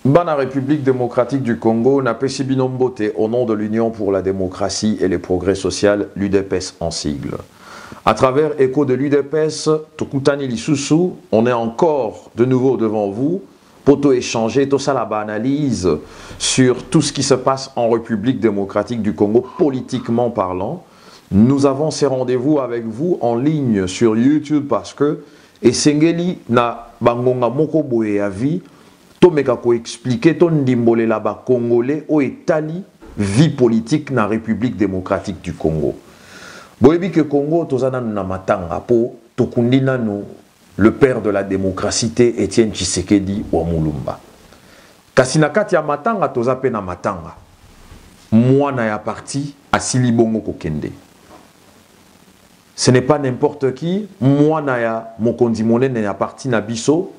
Bana République démocratique du Congo n'a pas si binomboté au nom de l'Union pour la démocratie et les progrès sociaux, l'UDPS en sigle. À travers Écho de l'UDPS, Tokutani Lisusu, on est encore de nouveau devant vous pour échanger tout ça, la analyse sur tout ce qui se passe en République démocratique du Congo, politiquement parlant. Nous avons ces rendez-vous avec vous en ligne sur YouTube parce que Esengeli na bangonga moko boye avi to meka ko expliquer ton ndimbole la ba congolais au Italie vie politique na République démocratique du Congo. Boyebi que Congo tozana na matanga po tokundina no le père de la démocratie Étienne Tshisekedi wa Mulumba. Kasina kati ya matanga tozape na matanga. Mwana ya parti asili bongo kokende. Ce n'est pas n'importe qui, mwana ya mokondi monene ya parti na biso,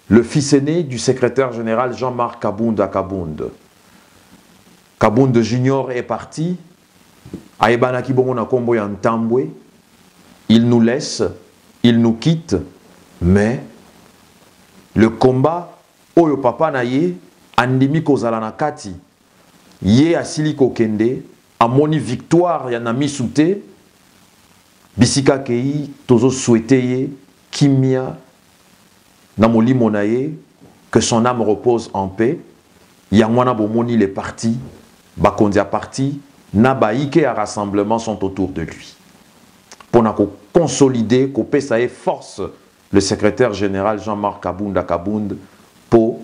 le fils aîné du secrétaire général Jean-Marc Kabunda Kabund. Kabund Junior est parti, aebana kibongo na kombo ya Ntambwe, il nous laisse, il nous quitte, mais le combat oyo papa na ye andimi kozala na kati ye asili kokende amoni victoire ya na misute bisika kei tozo souhaité ye kimia na molimo na ye que son âme repose en paix yangwana bomoni les partis bakonzi ya parti na baike ya rassemblement sont autour de lui pour na ko consolider ko pesa ye force le secrétaire général Jean-Marc Kabunda Kabund pour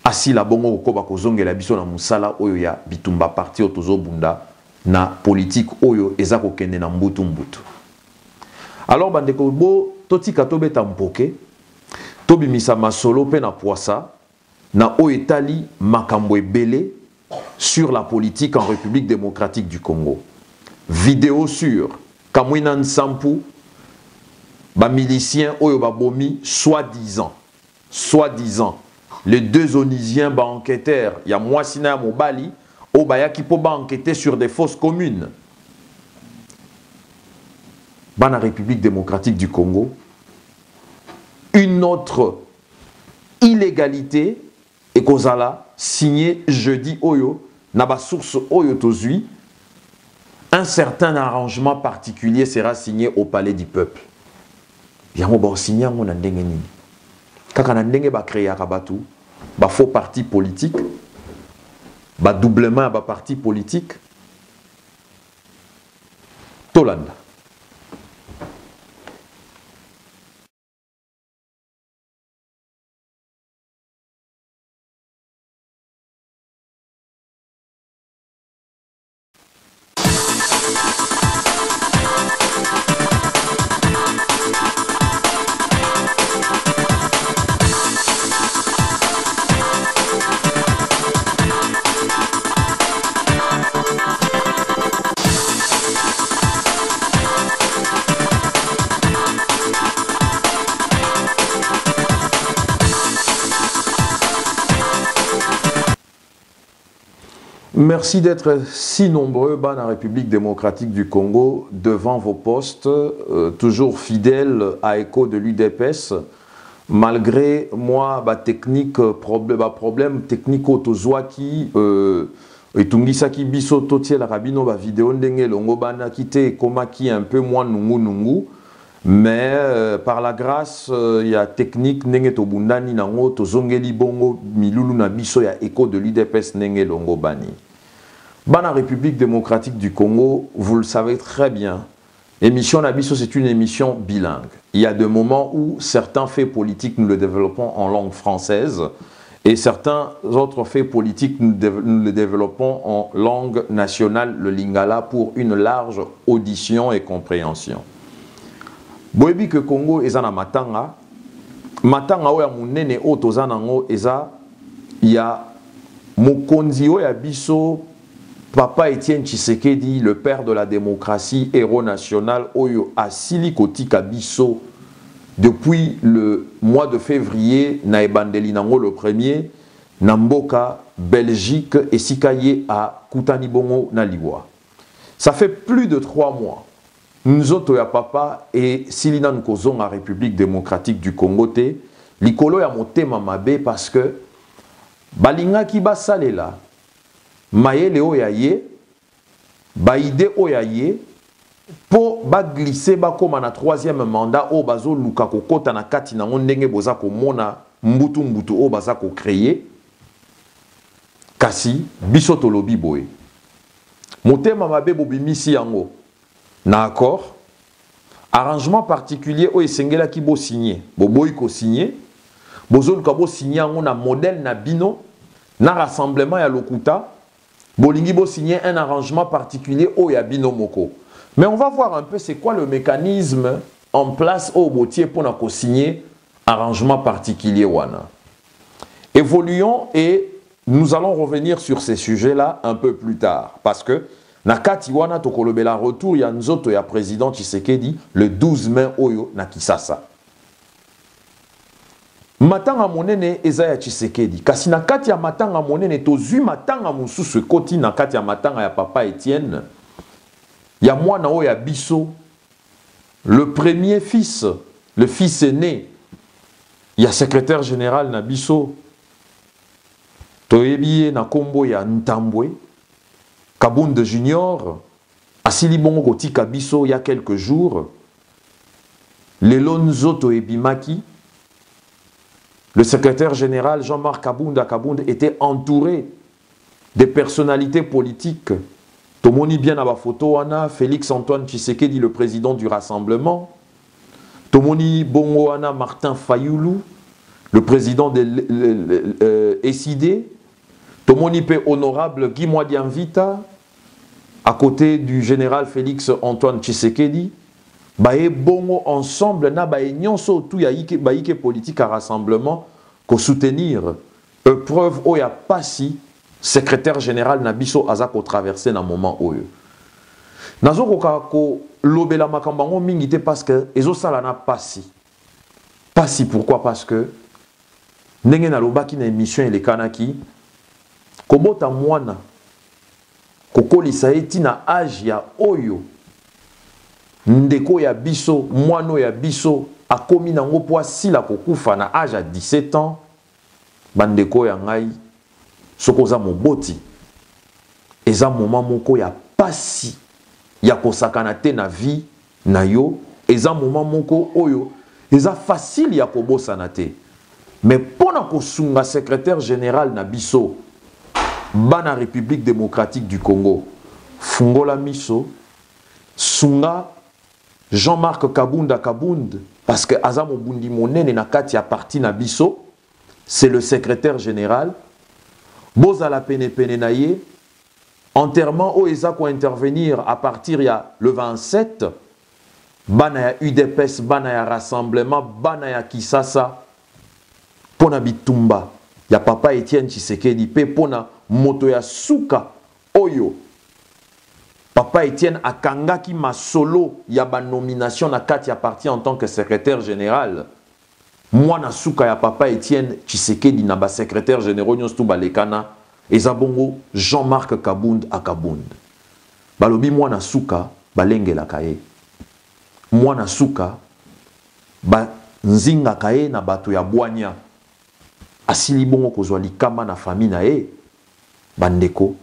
assis la bongo koba kozonge la biso na musala oyo ya bitumba parti otozo bunda na politique oyo ezako kende na mbutu mbutu. Alors bandeko bo toti katobe tampoke tobi misa masolo pe na poisa na o etali makambo ebele sur la politique en République démocratique du Congo. Vidéo sur Kamwina Nsampu ba miliciens oyo ba bomi soi-disant les deux onisiens ba enquêteurs ya Mwasina Mobali o ba yaki po ba enquêter sur des fausses communes ba na République démocratique du Congo. Une autre illégalité et kozala signée jeudi oyo na ba source oyo tozui un certain arrangement particulier sera signé au palais du peuple. Yango ba signé ngo na ndenge nini kaka na ndenge ba créer akabatu ba faux parti politique ba doublement ba parti politique tolanda. Merci d'être si nombreux dans la République démocratique du Congo devant vos postes, toujours fidèles à Écho de l'UDPS, malgré moi, problème technique autozoa qui etungisa ki biso totie la rabino ba vidéo ndenge longo bana kite koma ki un peu moins nungu mais par la grâce il y a technique ndenge to bundani nango to zongeli bongo milulu na biso ya Écho de l'UDPS ndenge longo bani. Dans la République démocratique du Congo, vous le savez très bien, émission Nabiso, c'est une émission bilingue. Il y a des moments où certains faits politiques, nous les développons en langue française et certains autres faits politiques, nous les développons en langue nationale, le lingala, pour une large audition et compréhension. Boyebi que Congo est en matanga, matanga ou ya munene o tozanango eza ya mokonzi o ya biso Papa Étienne Tshisekedi, le père de la démocratie, héros national, Oyo Asili Koti Kabiso, depuis le mois de février, Naebandeli Nango le premier, Namboka, Belgique et Sikaye à Koutanibongo Naliwa. Ça fait plus de 3 mois. Nous autres, ya papa et Silinan Kozong à République démocratique du Congo, Likolo ya Motema Mabe parce que balinga ki basalela mayele oyaye baide oyaye po ba glisser ba koma na troisième mandat o bazo luka kokota na kati na ndenge boza komona mbutu o baza ko créer kasi biso tolobi boye motema mabe bobimisi yango na accord arrangement particulier o esengela ki bo signer boboyi ko signer bozol ka bo signer yango na modèle na bino na rassemblement ya lokuta bolingi bo signer un arrangement particulier o ya bino moko. Mais on va voir un peu c'est quoi le mécanisme en place au botier pour na ko signer arrangement particulier wana. Évoluons et nous allons revenir sur ces sujets-là un peu plus tard parce que na kati wana tokolobela retour ya nzoto ya président Tshisekedi le 12 mai oyo na Kisasa. Matanga monene eza ya Tshisekedi kasi na kati ya matanga monene tozui matanga mususu koti na kati ya matanga ya papa Etienne ya mwana o ya biso le premier fils le fils aîné ya secrétaire général na biso toyebiye na kombo ya Ntambwe Kabund Junior asili bongo kotika biso ya quelques jours lelo nzoto ebimaki. Le secrétaire général Jean-Marc Kabund était entouré des personnalités politiques. Tomoni bien à la photo, Anna, Félix Antoine Tshisekedi, le président du Rassemblement. Tomoni Bongo Anna, Martin Fayoulou, le président de SID. Tomoni P. Honorable Guy Mwadianvita, à côté du général Félix Antoine Tshisekedi. Bae bongo ensemble na bae nyonso tout ya baike politique à rassemblement ko soutenir preuve oya pasi secrétaire général na biso azako traverser na moment oyo nazoko ko lobela makambango mingi te parce que ezo sala na pasi pourquoi parce que ndenge na lobaki na émission elekanaki kobota mwana kokolisa eti na âge ya oyo ndeko ya biso mwano ya biso akomi nango po asila kokufa na âge à 17 ans bandeko ya ngai sokoza moboti eza moment moko ya pasi ya kosakana te na vie na yo eza moment moko oyo eza facile ya kobosana te mais pona kosunga secrétaire général na biso bana République démocratique du Congo fungola miso sunga Jean-Marc Kabund, parce que Azam Obundi Monene na kati ya parti na biso, c'est le secrétaire général. Boza la pene naye, enterrement o eza ko intervenir à partir ya le 27, bana ya UDPS, bana ya rassemblement, bana ya Kisasa, pona bitumba, ya papa Etienne Tshisekedi, pe pona moto ya suka oyo. Papa Etienne akangaki masolo ya ba nomination na kati ya parti en tant que secrétaire général. Moi na suka ya papa Etienne Tshisekedi na ba secrétaire général nyonso balekana ezabongo Jean-Marc Kabund Akabund. Balobi moi na suka balengela kaye. Moi na suka ba nzinga kaye na bato ya bwanya. Asili bongo kozwa likama na famille na e bandeko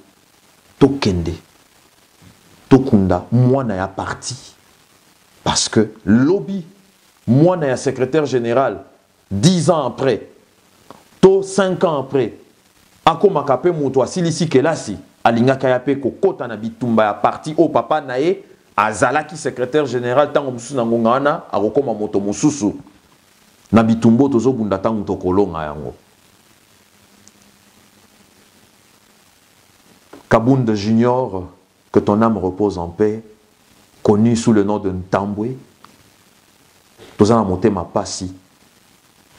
tokende. Tokunda, mwana ya parti. Parce que lobby, mwana ya secrétaire général, 10 ans après, to 5 ans après, akoma kape muto asilisi kelasi, alingaka ya pe kokota na bitumba ya parti o papa nae, azalaki secrétaire général tango mususu na ngongana, akokoma moto mususu. Na bitumbo tozo bunda tango tokolonga yango. Kabund Junior, que ton âme repose en paix, connu sous le nom de Ntambwe. Nous allons monter ma passi,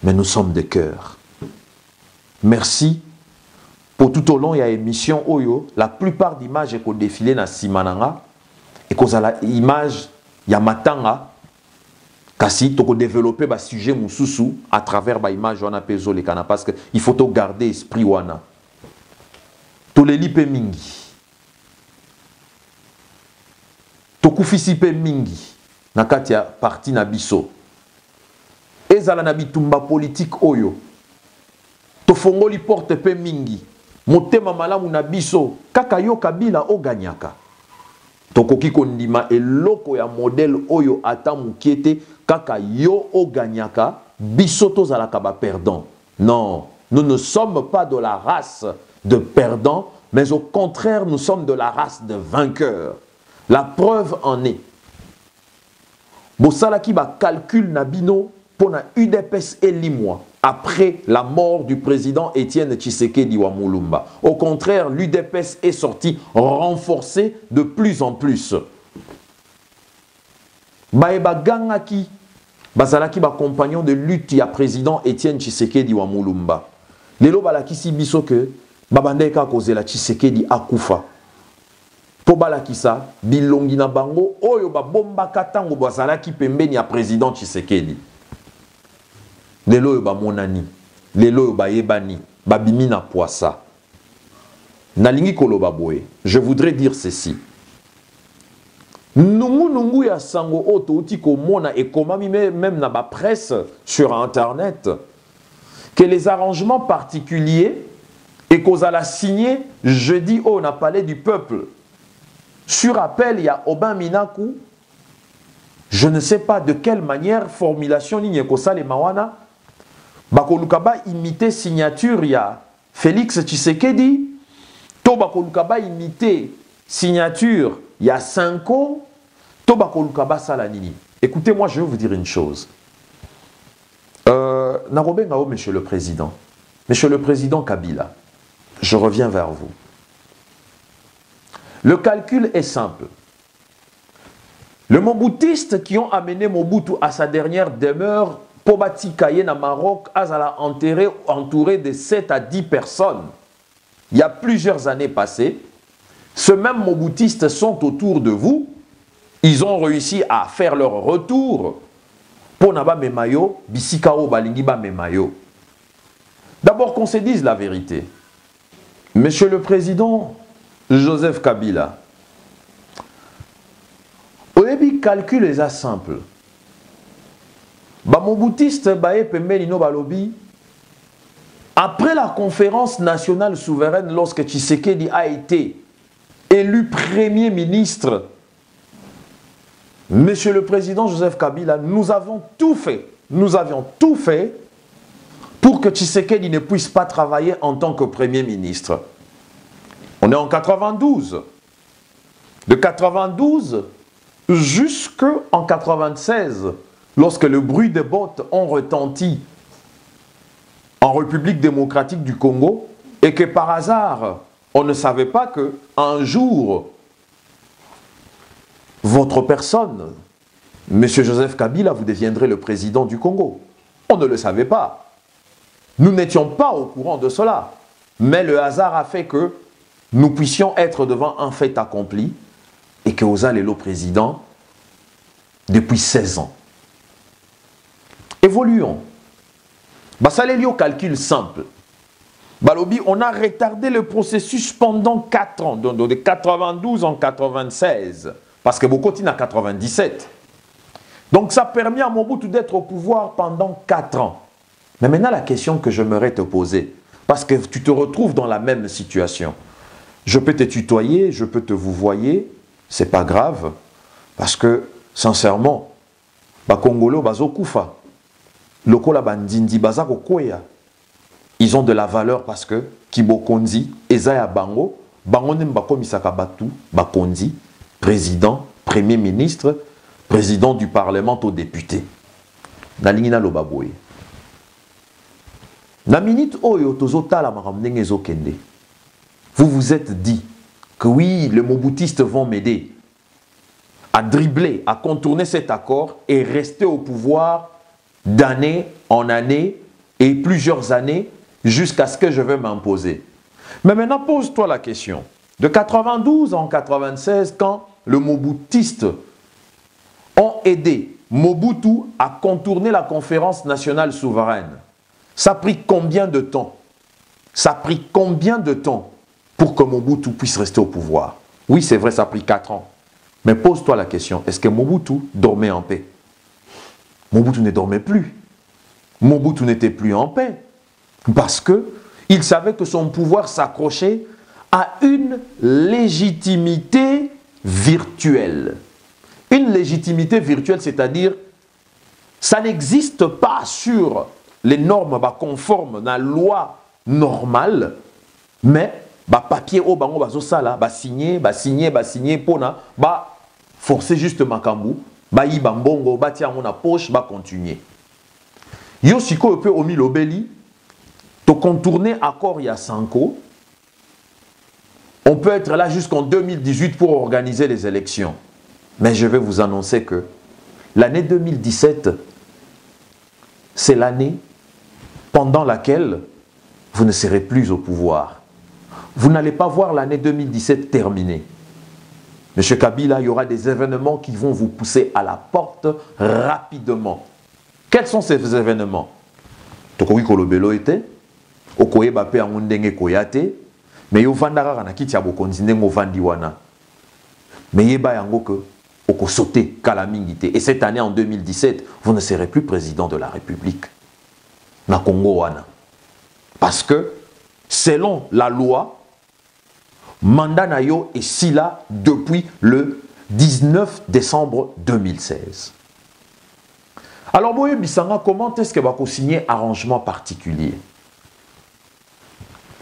mais nous sommes de cœur. Merci pour tout au long de l'émission Oyo. La plupart d'images qu'on défilé na Simananga et qu'on a l'image Yamatanga. Kasi toko développer ba sujet mususu à travers ba image wana pezo les kana parce que il faut to garder esprit wana. To les lipe mingi. Tokufisi pe mingi na kati ya parti na biso ezala na bitumba politique oyo tofongoli porte pe mingi motema malamu na biso kaka yo Kabila o ganyaka tokoki kondima eloko ya modèle oyo ata mukiete kaka yo o ganyaka biso tozalaka ba perdant. Non, nous ne sommes pas de la race de perdants, mais au contraire nous sommes de la race de vainqueurs. La preuve en est bosalaki ba calcul na bino pona UDPS elimwa après la mort du président Étienne Tshisekedi wa Mulumba. Au contraire, l'UDPS est sorti renforcé de plus en plus. Baeba gangaki bazalaki ba compagnon de lutte ya président Étienne Tshisekedi wa Mulumba. Lelo balakisi biso que babandeka kozela Tshisekedi akufa. Po balakisa bilongi na bango oyo babomba katango bazalaki pembeni ya président Tshisekedi. Lelo yo ba monani, lelo yo ba yebani, babimi na poisa. Nalingi koloba boye, je voudrais dire ceci. Nungu ya sango oto uti komona et komami même na ba presse sur internet que les arrangements particuliers et qu'on a signé jeudi on a parlé du peuple. Sur appel il y a Aubin Minaku. Je ne sais pas de quelle manière formulation ligne kosale mawana bakolukaba imité signature ya Félix Tshisekedi, to bakolukaba imité signature ya Sanko, to bakolukaba salanini. Écoutez, moi je vais vous dire une chose. Narobengao, monsieur le président. Monsieur le président Kabila, je reviens vers vous. Le calcul est simple. Les Moboutistes qui ont amené Mobutu à sa dernière demeure Pobati Kayen à Maroc, Azala entouré de 7 à 10 personnes. Il y a plusieurs années passées, ces mêmes Moboutistes sont autour de vous. Ils ont réussi à faire leur retour. Ponaba Memayo, Bisikao Balingiba Memayo. D'abord qu'on se dise la vérité. Monsieur le Président Joseph Kabila, au début, calcul est simple. Bamoboutiste bae pembelino balobi. Après la conférence nationale souveraine, lorsque Tshisekedi a été élu Premier ministre, Monsieur le Président Joseph Kabila, nous avons tout fait. Nous avions tout fait pour que Tshisekedi ne puisse pas travailler en tant que Premier ministre. On est en 92. De 92 jusqu'en 96. Lorsque le bruit des bottes ont retenti en République démocratique du Congo et que par hasard, on ne savait pas qu'un jour, votre personne, M. Joseph Kabila, vous deviendrez le président du Congo. On ne le savait pas. Nous n'étions pas au courant de cela. Mais le hasard a fait que nous puissions être devant un fait accompli et que Oza est le président depuis 16 ans. Évoluons. Basalelio calcul simple. Balobi, on a retardé le processus pendant 4 ans, donc de 92 en 96, parce que Bokoti en 97. Donc ça permet à Mobutu d'être au pouvoir pendant 4 ans. Mais maintenant la question que j'aimerais te poser, parce que tu te retrouves dans la même situation. Je peux te tutoyer, je peux te vouvoyer, c'est pas grave, parce que sincèrement, Bakongolo Bazokufa. Lokola bandindi bazako koya. Ils ont de la valeur parce que Kibokonzi, Ezaya Bango, Bango Nembako Misaka Batu, Bakonzi, président, premier ministre, président du parlement aux députés. Nalingina Lobaboye. Na minute oyo tozota la maramnenge ezokende. Vous vous êtes dit que oui, les Moboutistes vont m'aider à dribbler, à contourner cet accord et rester au pouvoir d'année en année et plusieurs années jusqu'à ce que je vais m'imposer. Mais maintenant, pose-toi la question. De 92 en 96, quand les Moboutistes ont aidé Mobutu à contourner la conférence nationale souveraine, ça a pris combien de temps? Ça a pris combien de temps pour que Mobutu puisse rester au pouvoir? Oui, c'est vrai, ça a pris 4 ans. Mais pose-toi la question, est-ce que Mobutu dormait en paix? Mobutu ne dormait plus. Mobutu n'était plus en paix. Parce qu'il savait que son pouvoir s'accrochait à une légitimité virtuelle. Une légitimité virtuelle, c'est-à-dire, ça n'existe pas sur les normes conformes dans la loi normale, mais papier au bango bazosala, signer pour forcer juste makambu, yi bambongo, tia na poche, continuer. Yo siko peut omi lobeli, to contourner accord ya Sanko. On peut être là jusqu'en 2018 pour organiser les élections. Mais je vais vous annoncer que l'année 2017, c'est l'année pendant laquelle vous ne serez plus au pouvoir. Vous n'allez pas voir l'année 2017 terminer. Monsieur Kabila, il y aura des événements qui vont vous pousser à la porte rapidement. Quels sont ces événements? Tokowi kolobelo était, okoye bape angundenge koyate, mais yo vandara na kiti ya bokonzi ndengo vandi wana. Mais yeba yango que oko sauter kalamingité. Et cette année en 2017, vous ne serez plus président de la République. Na Congo wana. Parce que selon la loi, mandat na yo est si là depuis le 19 décembre 2016. Alors, Boye Bissanga, comment est-ce que va signer arrangement particulier?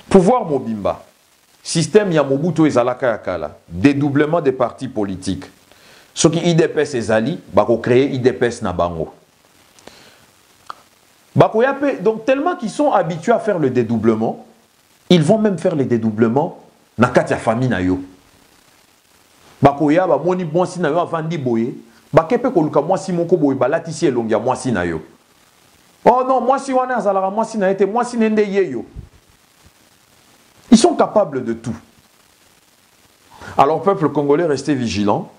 Pouvoir Mobimba, système Yamobuto et Zalaka Yakala, dédoublement des partis politiques. Ce qui IDPS et Zali, va créer IDPS na bango. Donc, tellement qu'ils sont habitués à faire le dédoublement, ils vont même faire le dédoublement na katia famille na yo. Bakoya ba moni bonsi na yo avandi boye, bakepe koluka mwasi moko boye balatisi elongia mwasi na yo. Oh non, mwasi wana azalaka mwasi na ete mwasi nende yeyo. Ils sont capables de tout. Alors peuple congolais, restez vigilants.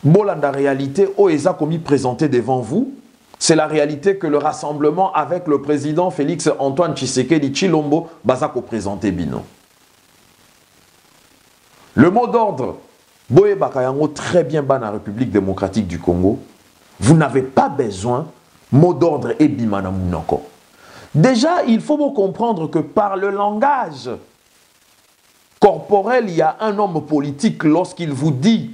Bolanda réalité Oeza commis présenté devant vous, c'est la réalité que le rassemblement avec le président Félix Antoine Tshisekedi Tshilombo bazako présenté bino. Le mot d'ordre, Boye Bakayango, très bien bas dans la République démocratique du Congo. Vous n'avez pas besoin, mot d'ordre et bimana mounoko. Déjà, il faut vous comprendre que par le langage corporel, il y a un homme politique lorsqu'il vous dit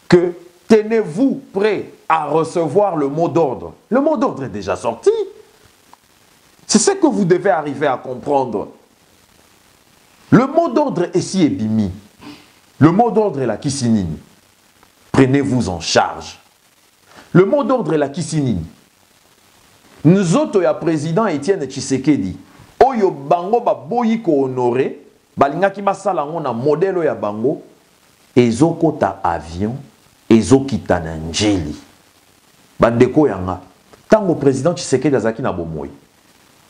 que tenez-vous prêt à recevoir le mot d'ordre. Le mot d'ordre est déjà sorti. C'est ce que vous devez arriver à comprendre. Le mot d'ordre est si ébimi. Le mot d'ordre est la Kisinini. Prenez-vous en charge. Le mot d'ordre est la Kisinini. Nous autres, le président Etienne Tshisekedi, oyo bango ba boyi ko honoré, balingaki basala ngona modèle ya bango, ezokota avion, ezokita na njeli. Bandeko yanga, tango président Tshisekedi azaki na bomoyi.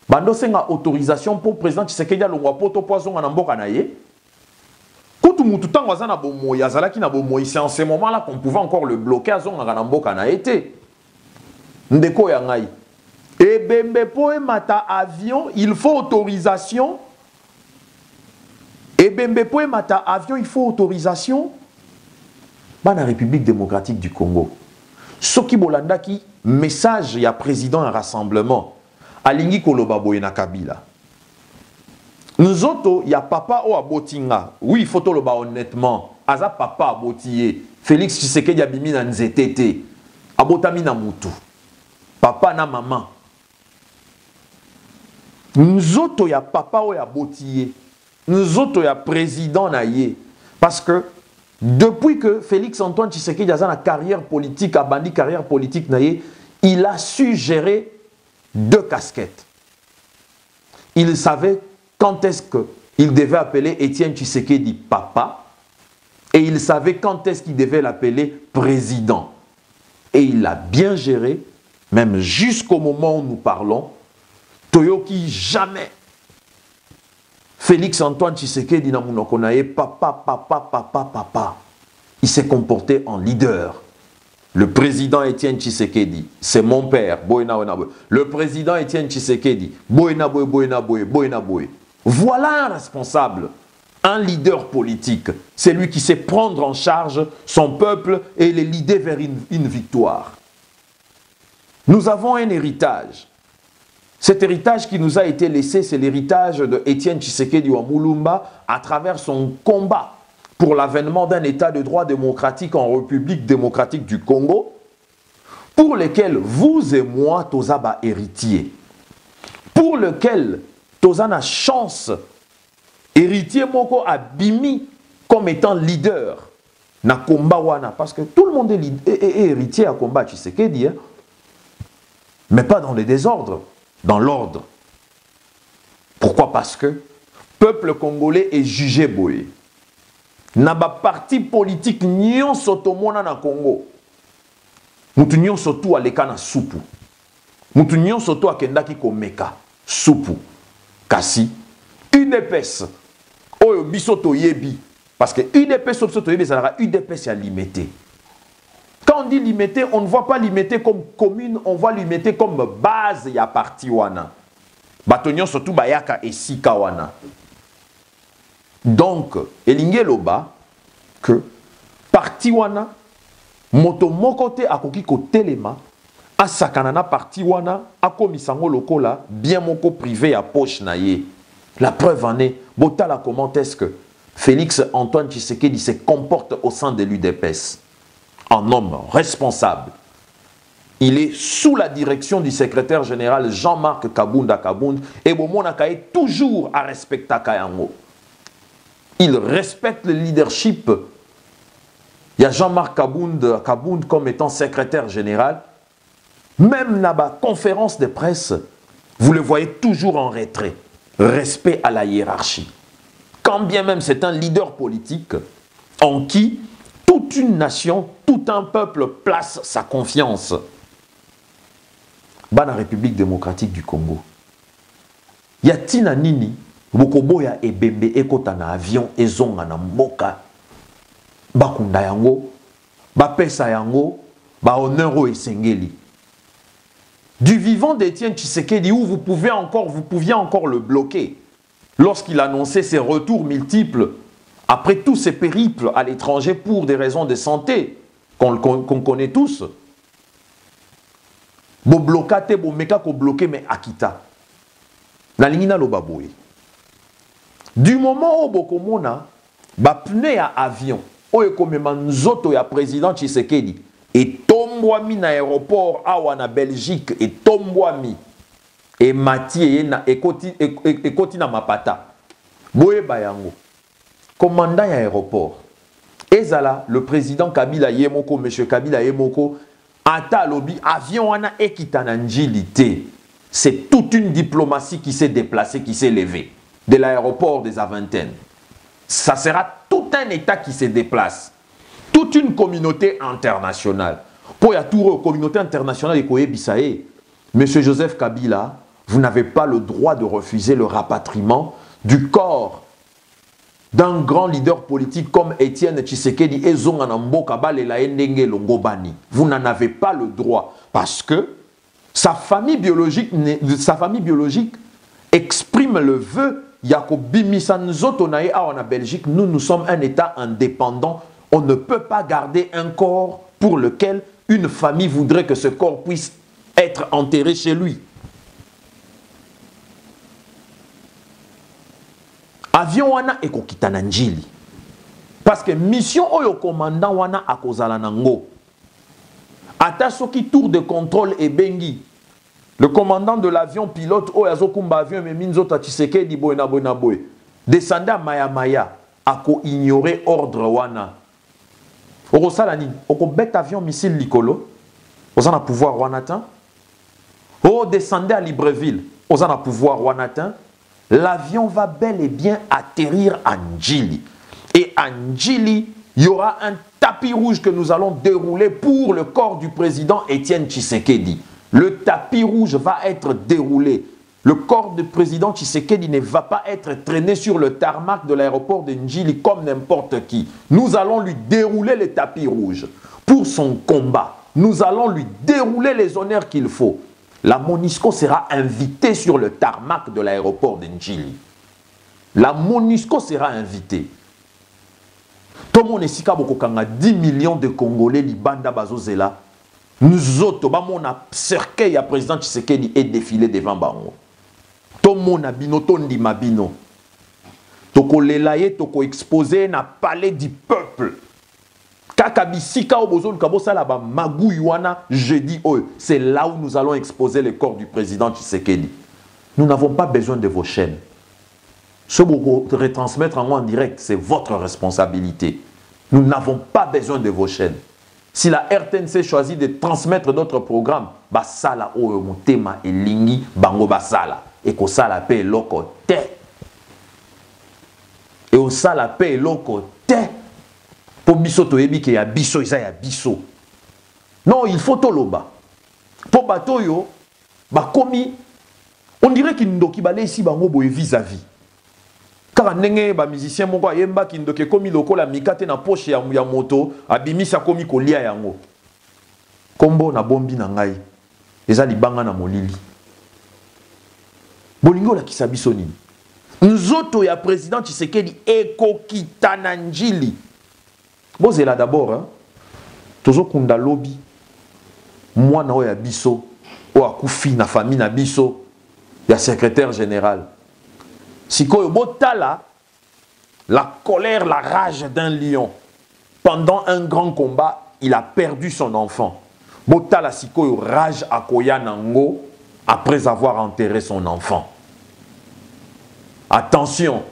Bando senga autorisation pour président Tshisekedi alongwa poto poison na mboka na ye. Kutu mutu tango azana bomoyi, azalaki na bomoyi, c'est en ce moment-là qu'on pouvait encore le bloquer azonga na mboka na été. Ndeko yangai. Et bembe po mata avion, il faut autorisation. Et bembe po mata avion, il faut autorisation. Dans la République démocratique du Congo. Soki Bolanda qui message ya président un rassemblement. Alingi koloba boye na Kabila. Nous autres, il y a papa ou abotinga. Oui, il faut le ba honnêtement. Aza papa abotiye. Félix Tshisekedi abimi na nzetete. Abotami na mutu. Papa na maman. Nous autres, il y a papa ou abotiye. Nous autres, il y a président na ye. Parce que depuis que Félix Antoine Tshisekedi a une carrière politique, a bandi carrière politique na ye, il a su gérer deux casquettes. Il savait quand est-ce qu'il devait appeler Etienne Tshisekedi papa et il savait quand est-ce qu'il devait l'appeler président. Et il l'a bien géré, même jusqu'au moment où nous parlons. Toyoki jamais Félix Antoine Tshisekedi na munoko na ye papa. Il s'est comporté en leader. Le président Etienne Tshisekedi, c'est mon père, le président Etienne Tshisekedi, voilà un responsable, un leader politique. C'est lui qui sait prendre en charge son peuple et les leader vers une victoire. Nous avons un héritage. Cet héritage qui nous a été laissé, c'est l'héritage de Étienne Tshisekedi Wamulumba à travers son combat pour l'avènement d'un état de droit démocratique en République démocratique du Congo, pour lequel vous et moi, Tozaba héritier, pour lequel Tozana chance, héritier Moko Abimi comme étant leader na combat wana, parce que tout le monde est héritier à combat Tshisekedi, hein, mais pas dans le désordre, dans l'ordre. Pourquoi? Parce que le peuple congolais est jugé boye. Naba parti politique nyon sotomona na Congo. Mutu nyon soto aleka na supu. Mutu nyon soto akendaki komeka supu. Kasi UDPS oyo biso toyebi, parce que UDPS oyo toyebi ça UDPS ya limité. Quand on dit limité, on ne voit pas limité comme commune, on voit limité comme base ya parti wana. Batonyon surtout bayaka esika wana. Donc, elinge loba que parti wana moto mokote akoki ko telema asakanana parti wana akomisango lokola bien moko privé à poche na ye. La preuve en est, botala comment est-ce que Félix Antoine Tshisekedi se comporte au sein de l'UDPS. Un homme responsable. Il est sous la direction du secrétaire général Jean-Marc Kabunda Kabound et Bomonaka est toujours à respecter Kayango. Il respecte le leadership. Il y a Jean-Marc Kabound comme étant secrétaire général. Même là-bas, conférence de presse, vous le voyez toujours en retrait. Respect à la hiérarchie. Quand bien même c'est un leader politique en qui toute une nation, tout un peuple place sa confiance. Bana République démocratique du Congo. Yatina nini, bokoboya ebembe ekota na avion ezonga na mboka. Bakunda yango, bapesa yango, ba honneur esengeli. Du vivant d'Étienne Tshisekedi où vous pouviez encore le bloquer lorsqu'il annonçait ses retours multiples après tous ces périples à l'étranger pour des raisons de santé qu'on connaît tous. Bo blocate, bo meka ko bloqué mais akita. La lingina lo baboué. Du moment où bokomona ba pneu à avion, o ekomema nzoto ya président Tshisekedi et tombwami na aéroport awa na Belgique et tombwami et Mathieu na ekoti na mapata. Boye bayango. Commandant à aéroport. Ezala, le président Kabila Yemoko, monsieur Kabila Yemoko, ata lobi avion wana ekitananjilité. C'est toute une diplomatie qui s'est déplacée, qui s'est levée de l'aéroport des Aventaines. Ça sera tout un État qui se déplace. Toute une communauté internationale. Pour y a tout communauté internationale et Koye Bissae, monsieur Joseph Kabila, vous n'avez pas le droit de refuser le rapatriement du corps d'un grand leader politique comme Étienne Tshisekedi et Zonganambo Kabale Ndenge Longobani. Vous n'en avez pas le droit parce que sa famille biologique exprime le vœu Yakobi Misanzotonae en Belgique. Nous sommes un État indépendant. On ne peut pas garder un corps pour lequel une famille voudrait que ce corps puisse être enterré chez lui. Avion wana ekokita na njili. Parce que mission oyo commandant wana akozala nango. Ata soki tour de contrôle et bengi. Le commandant de l'avion pilote oyo azokumba avion me minzota Tshisekedi boy na boy. Descendant Maya Maya ako ignorer ordre wana. Oko salani, oko bet avion missile likolo. Ozana pouvoir wanatan. O descendez à Libreville. Ozana pouvoir wanatan. L'avion va bel et bien atterrir à Ndjili. Et à Ndjili, il y aura un tapis rouge que nous allons dérouler pour le corps du président Étienne Tshisekedi. Le tapis rouge va être déroulé. Le corps du président Tshisekedi ne va pas être traîné sur le tarmac de l'aéroport de Ndjili comme n'importe qui. Nous allons lui dérouler le tapis rouge pour son combat. Nous allons lui dérouler les honneurs qu'il faut. La MONUSCO sera invitée sur le tarmac de l'aéroport de Ndjili. La MONUSCO sera invitée. Tout le monde est 10 millions de Congolais, Libanda Bazozela. Nous autres, on a cercueil à président Tshisekedi et défilé devant bango. Tout le monde a bino, tout le monde a bino. Toko lelaye, toko exposé na palais du peuple. Kakabisika obozol kabosa la ba magouiwana jeudi c'est là où nous allons exposer le corps du président Tshisekedi. Nous n'avons pas besoin de vos chaînes. Ce que vous retransmettre en direct, c'est votre responsabilité. Nous n'avons pas besoin de vos chaînes. Si la RTNC choisit de transmettre notre programme, basala o motema elingi bango basala et ko sala pe loko te. Et au sala pe loko te. Po biso to yebi ke ya biso isa ya biso. Non, il faut toloba. Po bato yo ba komi on dirait qu'il ndoki balé ici bango boye vis-à-vis. Car ndenge ba musicien moko ayemba ki ndoke komi lokola mikate na poche ya moto abimisa komi kolia yango. Kombo na bombi na ngai. Eza libanga na molili. Bolingo la kisabiso nini? Nzoto ya président Tshisekedi ekokita na njili. Bozela d'abord hein. Tozo kunda lobby. Mwana oya biso o akufi na famille na biso ya secrétaire général. Sikoyo botala la colère, la rage d'un lion. Pendant un grand combat, il a perdu son enfant. Botala sikoyo rage akoya nango après avoir enterré son enfant. Attention,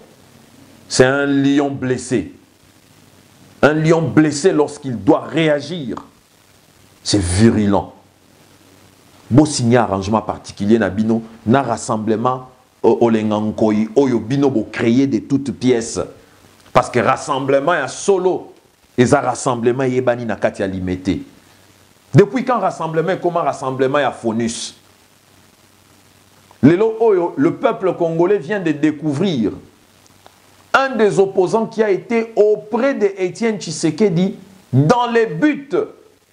c'est un lion blessé. Un lion blessé lorsqu'il doit réagir. C'est virulent. Beau signer arrangement particulier na bino, na rassemblement olengankoi oyo bino bo créer de toutes pièces. Parce que rassemblement ya solo, et ça rassemblement yebani na kati ya limité. Depuis quand rassemblement et comment rassemblement ya phonus? Lelo oyo, le peuple congolais vient de découvrir un des opposants qui a été auprès de Étienne Tshisekedi dans le but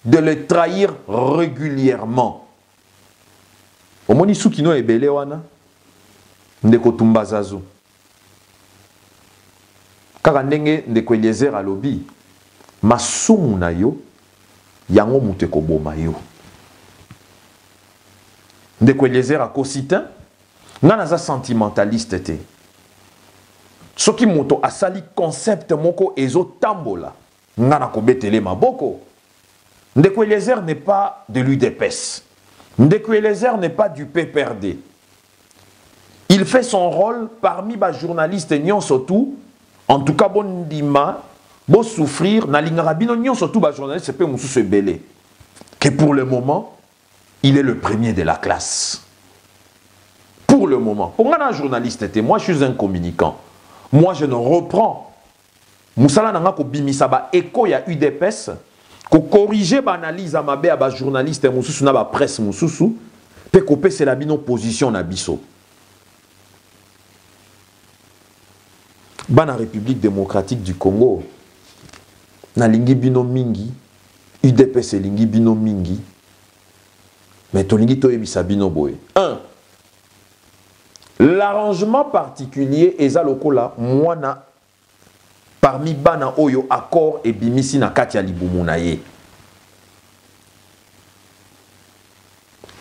de le trahir régulièrement. Omoni soukino ebele wana ndeko tumbazazu. Kaka ndenge ndeko Eliezer alobi masumu na yo yango muteko boma yo. Ndeko Eliezer akosita ngana za sentimentaliste te. Soki moto asali concept moko ezo tambola ngana kobetele maboko. Ndeko Eliezer n'est pas de l'UDPS. Ndeko Eliezer n'est pas du PPRD. Il fait son rôle parmi les journalistes nyonso tout. En tout cas, bon dima, bon souffrir, na lingarabino nyonso tout les journalistes pe mususu ebele. Que pour le moment, il est le premier de la classe. Pour le moment. Pour un journaliste, moi je suis un communicant. Moi je ne reprends. Moussala nanga ko bimisa ba écho ya UDPS. Ko corriger ba analyse à ma ba journaliste mususu na ba presse mususu. Pe kopé c'est la bino position na biso. Bana République démocratique du Congo. Na lingi bino mingi. UDPS lingi bino mingi. Mais to lingi to ebisa bino boy. 1. L'arrangement particulier eza lokola mwana parmi bana oyo accord et bimisi na kati ya libumu na ye.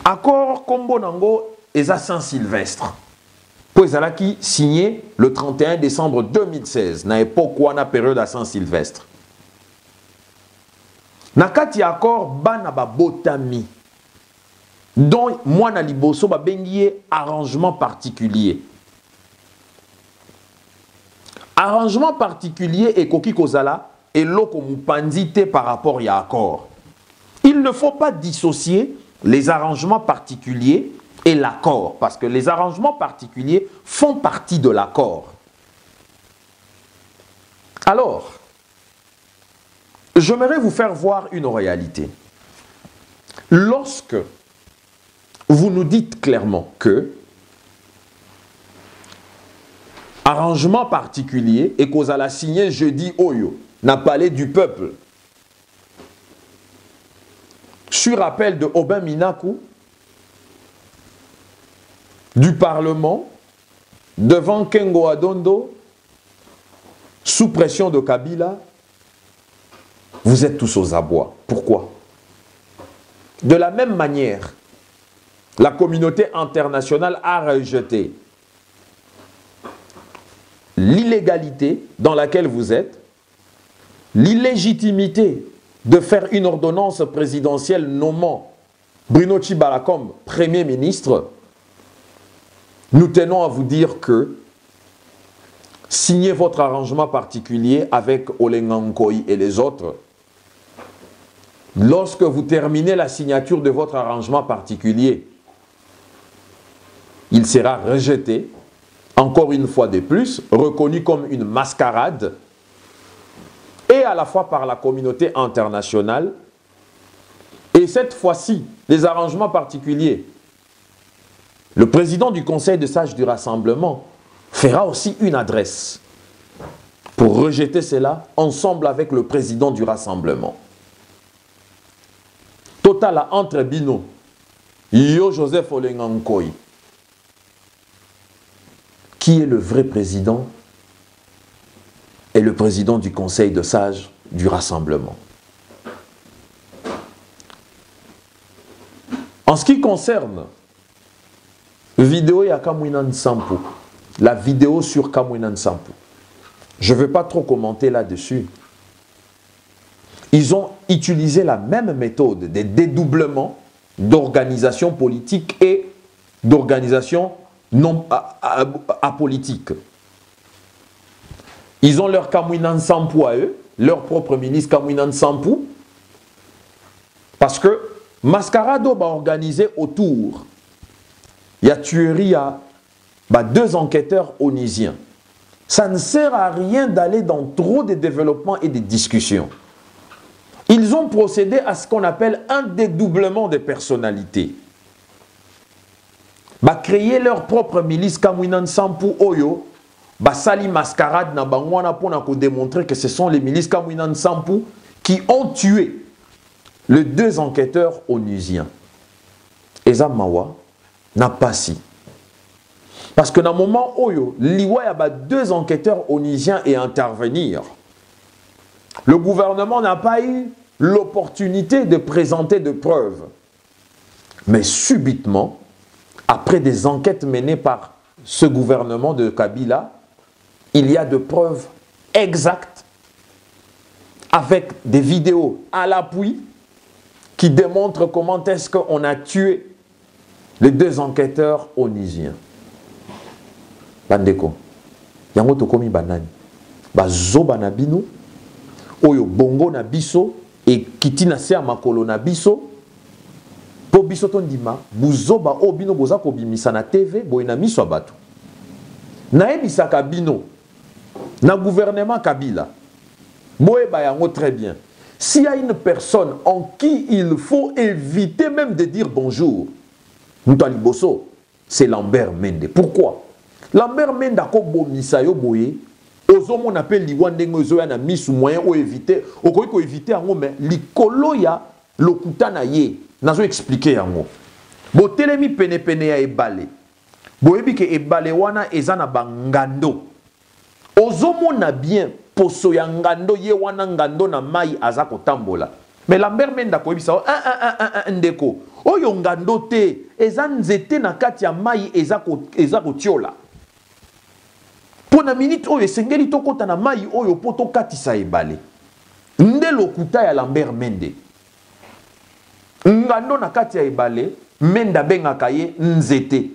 Accord kombo nango eza Saint-Sylvestre. Po ezalaki signé le 31 décembre 2016 na époque wana période à Saint-Sylvestre. Na kati ya accord bana ba botami. Donc, moi, na liboso, ba bengiye arrangement particulier. Arrangement particulier et koki kozala et loko mupandite par rapport à accord. Il ne faut pas dissocier les arrangements particuliers et l'accord, parce que les arrangements particuliers font partie de l'accord. Alors, j'aimerais vous faire voir une réalité. Lorsque vous nous dites clairement que arrangement particulier et qu'on a signé jeudi Oyo n'a parlé du peuple sur appel de Aubin Minakou du Parlement devant Kengo Adondo sous pression de Kabila, vous êtes tous aux abois. Pourquoi? De la même manière, la communauté internationale a rejeté l'illégalité dans laquelle vous êtes, l'illégitimité de faire une ordonnance présidentielle nommant Bruno Tshibala comme Premier ministre. Nous tenons à vous dire que signez votre arrangement particulier avec Olengankoy et les autres. Lorsque vous terminez la signature de votre arrangement particulier, il sera rejeté, encore une fois de plus, reconnu comme une mascarade, et à la fois par la communauté internationale, et cette fois-ci, les arrangements particuliers. Le président du Conseil de sages du Rassemblement fera aussi une adresse pour rejeter cela ensemble avec le président du Rassemblement. Total entre Bino, Yo Joseph Olengankoy, qui est le vrai président et le président du Conseil de sages du Rassemblement. En ce qui concerne vidéo ya Kamwinan Sampo, la vidéo sur Kamwinan Sampo, je ne vais pas trop commenter là-dessus. Ils ont utilisé la même méthode de dédoublement d'organisation politique et d'organisation non apolitique. Ils ont leur Kamwinan Sampo à eux, leur propre milice Kamwinan Sampo, parce que Mascarado va organiser autour. Il y a tuerie à deux enquêteurs onisiens. Ça ne sert à rien d'aller dans trop de développements et de discussions. Ils ont procédé à ce qu'on appelle un dédoublement des personnalités. Créer leur propre milice Kamwinan Sampo Oyo, sali mascarade na bangwana pour démontrer que ce sont les milices Kamwinan Sampo qui ont tué les deux enquêteurs onusiens. Eza Mawa n'a pas si. Parce que dans le moment où il y a deux enquêteurs onusiens et intervenir, le gouvernement n'a pas eu l'opportunité de présenter de preuves. Mais subitement, après des enquêtes menées par ce gouvernement de Kabila, il y a de preuves exactes avec des vidéos à l'appui qui démontrent comment est-ce qu'on a tué les deux enquêteurs onusiens. Bandeko, yango tokomi banani, bazoba na bino, oyo bongo na biso, et kitina se makolo na biso, po biso tondima, buzoba o bino boza ko bimisa na TV, boye na miso abatu. Na ebisaka bino, na gouvernement Kabila, boye ba yango très bien. S'il y a une personne en qui il faut éviter même de dire bonjour, c'est Lambert Mende. Pourquoi? Lambert Mende a comme misayo boye, ozomo appelle liwandenge ozoya na misu moyen ou éviter, ko éviter yango mais likolo ya lokuta na ye, nazo expliquer yango. Bo telemi pene pene ya ebale. Boyebi ke ebale wana eza na bangando. Ozomo na bien poso ya ngando ye wana ngando na mai aza kotambola. Mais Lambert Mende ko ebisa ndeko. Oyo ngando te eza nzete na kati ya mai eza ko tiola. Pona minute oyo esengeli tokota na mai oyo poto katisa ebale. Nde lokuta ya Lambert Mende. Ngando na kati ya ebale Mende bengaka ye nzete.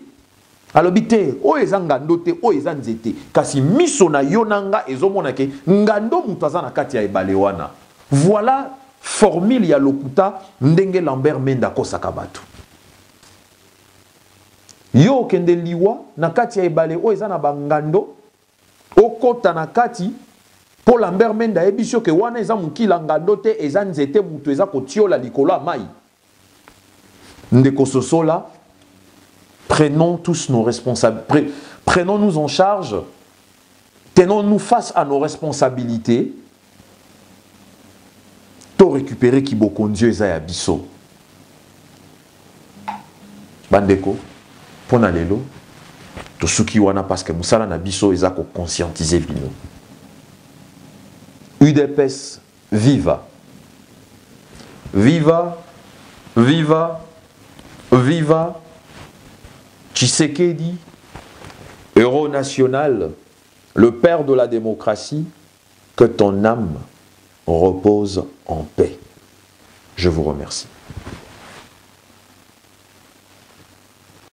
Alobi te oyo eza ngando te oyo eza nzete. Kasi miso na yo nanga ezomona ke ngando mutu aza na kati ya ebale wana. Voilà formule ya lokuta ndenge Lambert Mende akosaka batu. Yo kende liwa na kati ya ebale oyo eza na bangando okota na kati po Lambert Mende ayebisio ke wana eza mukila ngando te eza nzete mutu eza kotiola likolo ya mai. Ndeko sosola, prenons tous nos responsabilités, prenons-nous en charge, tenons-nous face à nos responsabilités, pour récupérer Kibokondio eza ya biso. Bandeko, pona lelo, to suki wana parce que musala na biso eza ko conscientiser bino. UDPS, viva. Viva Viva, viva, Tshisekedi, héros national, le père de la démocratie, que ton âme repose en paix. Je vous remercie.